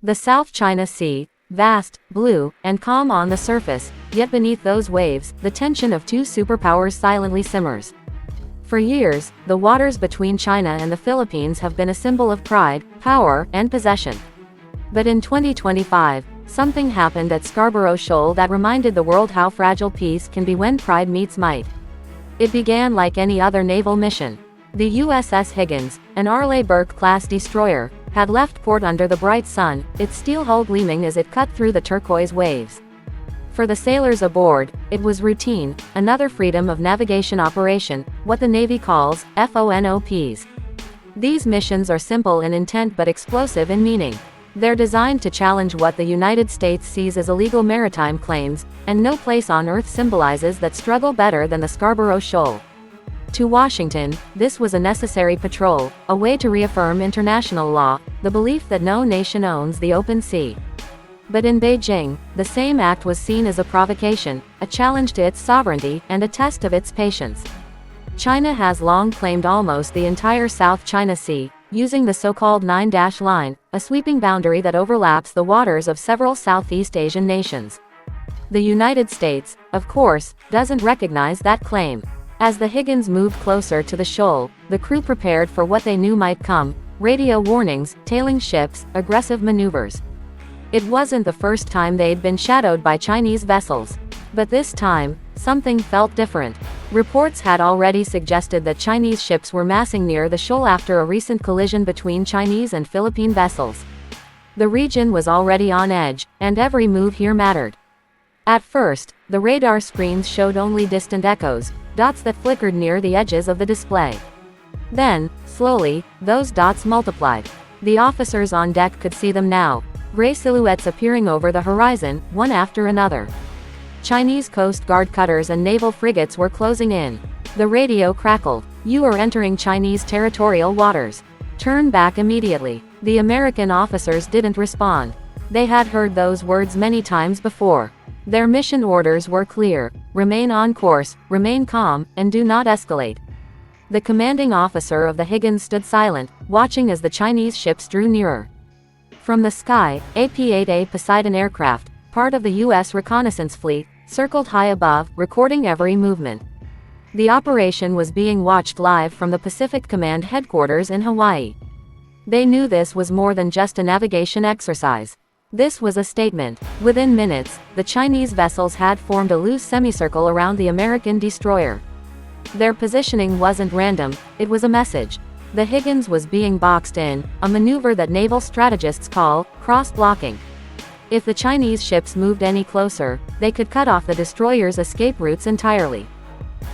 The South China Sea, vast, blue, and calm on the surface, yet beneath those waves, the tension of two superpowers silently simmers. For years, the waters between China and the Philippines have been a symbol of pride, power, and possession. But in 2025, something happened at Scarborough Shoal that reminded the world how fragile peace can be when pride meets might. It began like any other naval mission. The USS Higgins, an Arleigh Burke-class destroyer, had left port under the bright sun, its steel hull gleaming as it cut through the turquoise waves. For the sailors aboard, it was routine, another freedom of navigation operation, what the Navy calls FONOPs. These missions are simple in intent but explosive in meaning. They're designed to challenge what the United States sees as illegal maritime claims, and no place on Earth symbolizes that struggle better than the Scarborough Shoal. To Washington, this was a necessary patrol, a way to reaffirm international law, the belief that no nation owns the open sea. But in Beijing, the same act was seen as a provocation, a challenge to its sovereignty, and a test of its patience. China has long claimed almost the entire South China Sea, using the so-called Nine-Dash Line, a sweeping boundary that overlaps the waters of several Southeast Asian nations. The United States, of course, doesn't recognize that claim. As the Higgins moved closer to the shoal, the crew prepared for what they knew might come: radio warnings, tailing ships, aggressive maneuvers. It wasn't the first time they'd been shadowed by Chinese vessels. But this time, something felt different. Reports had already suggested that Chinese ships were massing near the shoal after a recent collision between Chinese and Philippine vessels. The region was already on edge, and every move here mattered. At first, the radar screens showed only distant echoes, dots that flickered near the edges of the display. Then, slowly, those dots multiplied. The officers on deck could see them now, gray silhouettes appearing over the horizon, one after another. Chinese Coast Guard cutters and naval frigates were closing in. The radio crackled. "You are entering Chinese territorial waters. Turn back immediately." The American officers didn't respond. They had heard those words many times before. Their mission orders were clear: remain on course, remain calm, and do not escalate. The commanding officer of the Higgins stood silent, watching as the Chinese ships drew nearer. From the sky, a P-8A Poseidon aircraft, part of the U.S. reconnaissance fleet, circled high above, recording every movement. The operation was being watched live from the Pacific Command headquarters in Hawaii. They knew this was more than just a navigation exercise. This was a statement. Within minutes, the Chinese vessels had formed a loose semicircle around the American destroyer. Their positioning wasn't random, it was a message. The Higgins was being boxed in, a maneuver that naval strategists call cross-blocking. If the Chinese ships moved any closer, they could cut off the destroyer's escape routes entirely.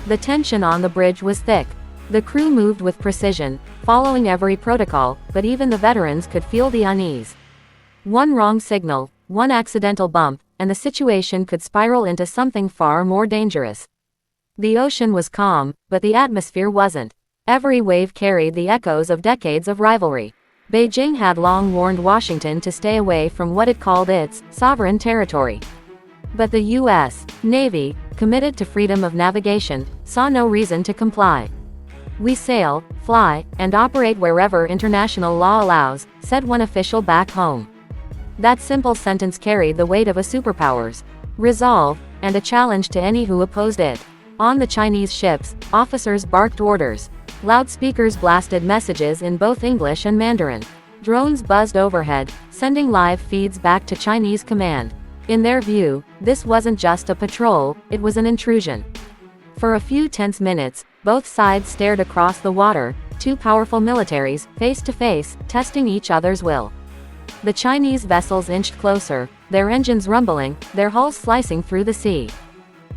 The tension on the bridge was thick. The crew moved with precision, following every protocol, but even the veterans could feel the unease. One wrong signal, one accidental bump, and the situation could spiral into something far more dangerous. The ocean was calm, but the atmosphere wasn't. Every wave carried the echoes of decades of rivalry. Beijing had long warned Washington to stay away from what it called its sovereign territory. But the U.S. Navy, committed to freedom of navigation, saw no reason to comply. "We sail, fly, and operate wherever international law allows," said one official back home. That simple sentence carried the weight of a superpower's resolve, and a challenge to any who opposed it. On the Chinese ships, officers barked orders. Loudspeakers blasted messages in both English and Mandarin. Drones buzzed overhead, sending live feeds back to Chinese command. In their view, this wasn't just a patrol, it was an intrusion. For a few tense minutes, both sides stared across the water, two powerful militaries, face to face, testing each other's will. The Chinese vessels inched closer, their engines rumbling, their hulls slicing through the sea.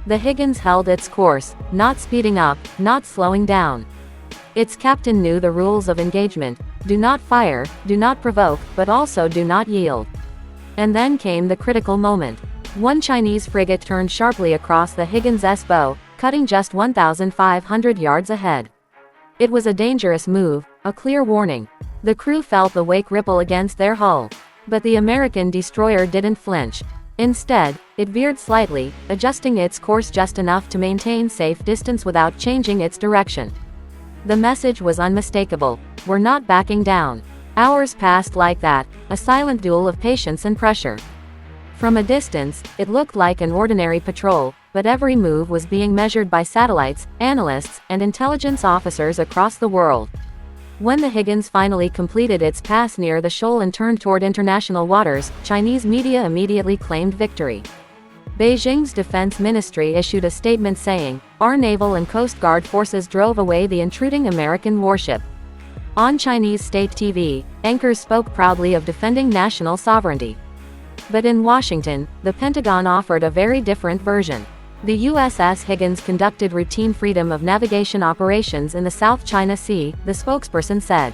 The Higgins held its course, not speeding up, not slowing down. Its captain knew the rules of engagement: do not fire, do not provoke, but also do not yield. And then came the critical moment. One Chinese frigate turned sharply across the Higgins' bow, cutting just 1,500 yards ahead. It was a dangerous move, a clear warning. The crew felt the wake ripple against their hull. But the American destroyer didn't flinch. Instead, it veered slightly, adjusting its course just enough to maintain safe distance without changing its direction. The message was unmistakable: we're not backing down. Hours passed like that, a silent duel of patience and pressure. From a distance, it looked like an ordinary patrol, but every move was being measured by satellites, analysts, and intelligence officers across the world. When the Higgins finally completed its pass near the shoal and turned toward international waters, Chinese media immediately claimed victory. Beijing's defense ministry issued a statement saying, "Our naval and coast guard forces drove away the intruding American warship." On Chinese state TV, anchors spoke proudly of defending national sovereignty. But in Washington, the Pentagon offered a very different version. The USS Higgins conducted routine freedom of navigation operations in the South China Sea, the spokesperson said.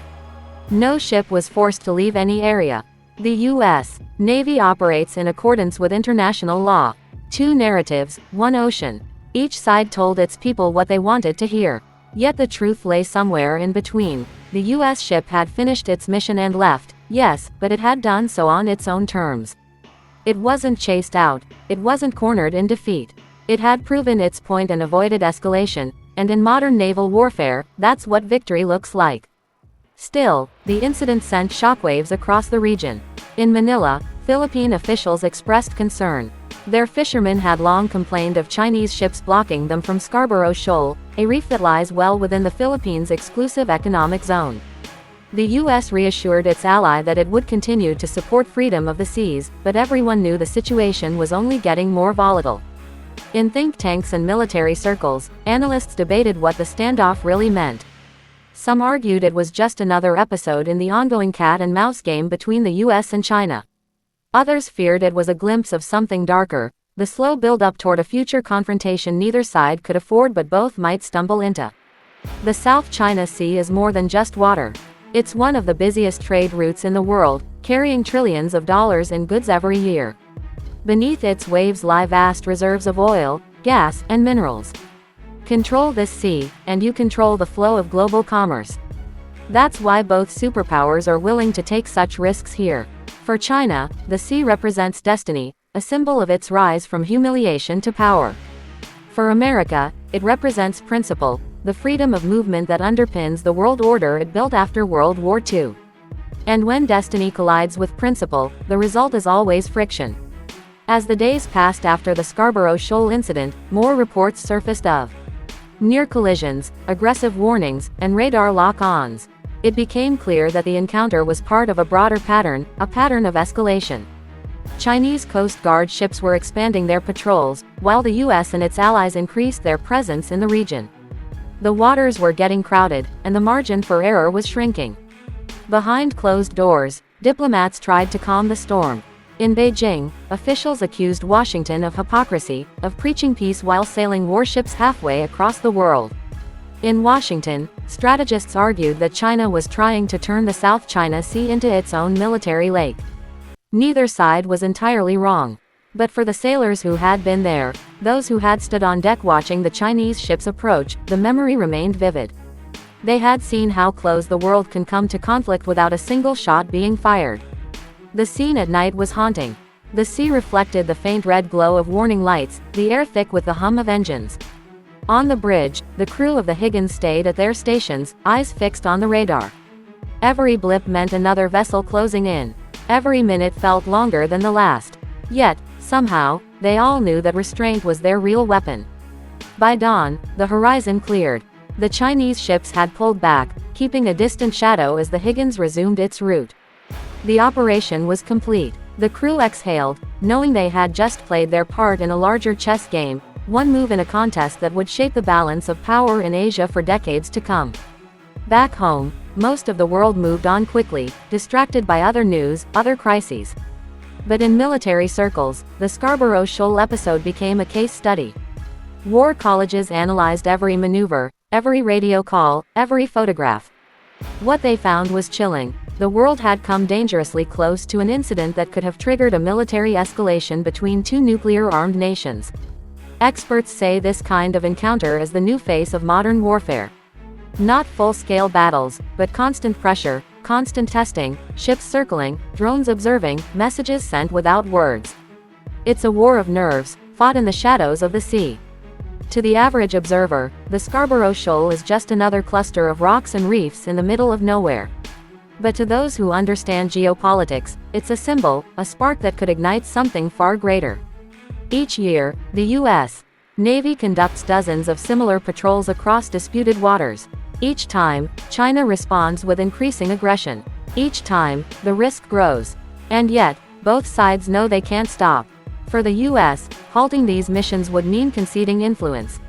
No ship was forced to leave any area. The U.S. Navy operates in accordance with international law. Two narratives, one ocean. Each side told its people what they wanted to hear. Yet the truth lay somewhere in between. The U.S. ship had finished its mission and left, yes, but it had done so on its own terms. It wasn't chased out, it wasn't cornered in defeat. It had proven its point and avoided escalation, and in modern naval warfare, that's what victory looks like. Still, the incident sent shockwaves across the region. In Manila, Philippine officials expressed concern. Their fishermen had long complained of Chinese ships blocking them from Scarborough Shoal, a reef that lies well within the Philippines' exclusive economic zone. The U.S. reassured its ally that it would continue to support freedom of the seas, but everyone knew the situation was only getting more volatile. In think tanks and military circles, analysts debated what the standoff really meant. Some argued it was just another episode in the ongoing cat-and-mouse game between the U.S. and China. Others feared it was a glimpse of something darker, the slow build-up toward a future confrontation neither side could afford but both might stumble into. The South China Sea is more than just water. It's one of the busiest trade routes in the world, carrying trillions of dollars in goods every year. Beneath its waves lie vast reserves of oil, gas, and minerals. Control this sea, and you control the flow of global commerce. That's why both superpowers are willing to take such risks here. For China, the sea represents destiny, a symbol of its rise from humiliation to power. For America, it represents principle, the freedom of movement that underpins the world order it built after World War II. And when destiny collides with principle, the result is always friction. As the days passed after the Scarborough Shoal incident, more reports surfaced of near collisions, aggressive warnings, and radar lock-ons. It became clear that the encounter was part of a broader pattern, a pattern of escalation. Chinese Coast Guard ships were expanding their patrols, while the U.S. and its allies increased their presence in the region. The waters were getting crowded, and the margin for error was shrinking. Behind closed doors, diplomats tried to calm the storm. In Beijing, officials accused Washington of hypocrisy, of preaching peace while sailing warships halfway across the world. In Washington, strategists argued that China was trying to turn the South China Sea into its own military lake. Neither side was entirely wrong. But for the sailors who had been there, those who had stood on deck watching the Chinese ships approach, the memory remained vivid. They had seen how close the world can come to conflict without a single shot being fired. The scene at night was haunting. The sea reflected the faint red glow of warning lights, the air thick with the hum of engines. On the bridge, the crew of the Higgins stayed at their stations, eyes fixed on the radar. Every blip meant another vessel closing in. Every minute felt longer than the last. Yet, somehow, they all knew that restraint was their real weapon. By dawn, the horizon cleared. The Chinese ships had pulled back, keeping a distant shadow as the Higgins resumed its route. The operation was complete. The crew exhaled, knowing they had just played their part in a larger chess game, one move in a contest that would shape the balance of power in Asia for decades to come. Back home, most of the world moved on quickly, distracted by other news, other crises. But in military circles, the Scarborough Shoal episode became a case study. War colleges analyzed every maneuver, every radio call, every photograph. What they found was chilling. The world had come dangerously close to an incident that could have triggered a military escalation between two nuclear-armed nations. Experts say this kind of encounter is the new face of modern warfare. Not full-scale battles, but constant pressure, constant testing, ships circling, drones observing, messages sent without words. It's a war of nerves, fought in the shadows of the sea. To the average observer, the Scarborough Shoal is just another cluster of rocks and reefs in the middle of nowhere. But to those who understand geopolitics, it's a symbol, a spark that could ignite something far greater. Each year, the U.S. Navy conducts dozens of similar patrols across disputed waters. Each time, China responds with increasing aggression. Each time, the risk grows. And yet, both sides know they can't stop. For the U.S., halting these missions would mean conceding influence.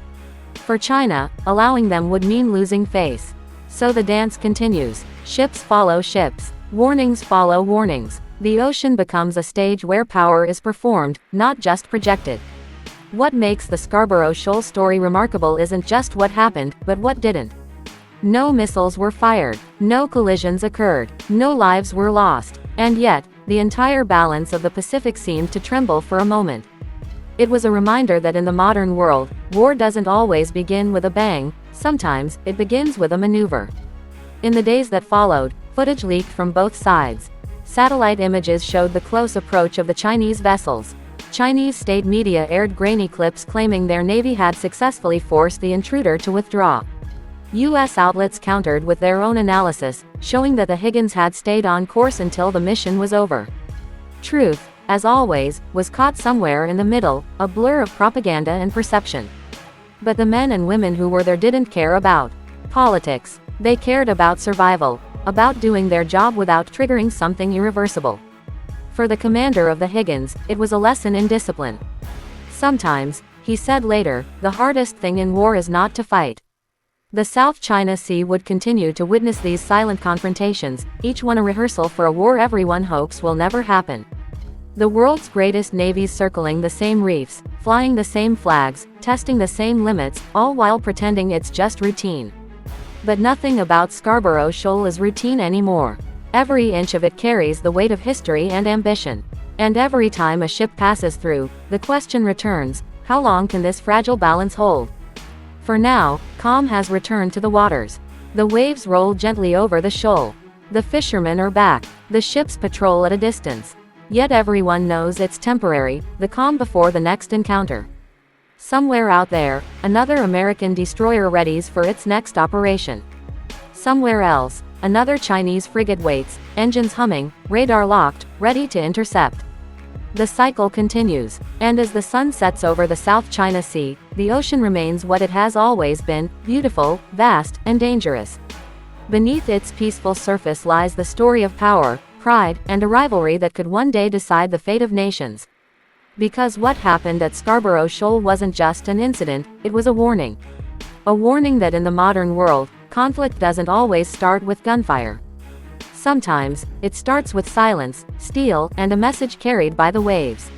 For China, allowing them would mean losing face. So the dance continues. Ships follow ships. Warnings follow warnings. The ocean becomes a stage where power is performed, not just projected. What makes the Scarborough Shoal story remarkable isn't just what happened, but what didn't. No missiles were fired. No collisions occurred. No lives were lost. And yet, the entire balance of the Pacific seemed to tremble for a moment. It was a reminder that in the modern world, war doesn't always begin with a bang, sometimes, it begins with a maneuver. In the days that followed, footage leaked from both sides. Satellite images showed the close approach of the Chinese vessels. Chinese state media aired grainy clips claiming their navy had successfully forced the intruder to withdraw. U.S. outlets countered with their own analysis, showing that the Higgins had stayed on course until the mission was over. Truth, as always, was caught somewhere in the middle, a blur of propaganda and perception. But the men and women who were there didn't care about politics. They cared about survival, about doing their job without triggering something irreversible. For the commander of the Higgins, it was a lesson in discipline. Sometimes, he said later, the hardest thing in war is not to fight. The South China Sea would continue to witness these silent confrontations, each one a rehearsal for a war everyone hopes will never happen. The world's greatest navies circling the same reefs, flying the same flags, testing the same limits, all while pretending it's just routine. But nothing about Scarborough Shoal is routine anymore. Every inch of it carries the weight of history and ambition. And every time a ship passes through, the question returns, how long can this fragile balance hold? For now, calm has returned to the waters. The waves roll gently over the shoal. The fishermen are back. The ships patrol at a distance. Yet everyone knows it's temporary, the calm before the next encounter. Somewhere out there, another American destroyer readies for its next operation. Somewhere else, another Chinese frigate waits, engines humming, radar locked, ready to intercept. The cycle continues, and as the sun sets over the South China Sea, the ocean remains what it has always been, beautiful, vast, and dangerous. Beneath its peaceful surface lies the story of power, pride, and a rivalry that could one day decide the fate of nations. Because what happened at Scarborough Shoal wasn't just an incident, it was a warning. A warning that in the modern world, conflict doesn't always start with gunfire. Sometimes, it starts with silence, steel, and a message carried by the waves.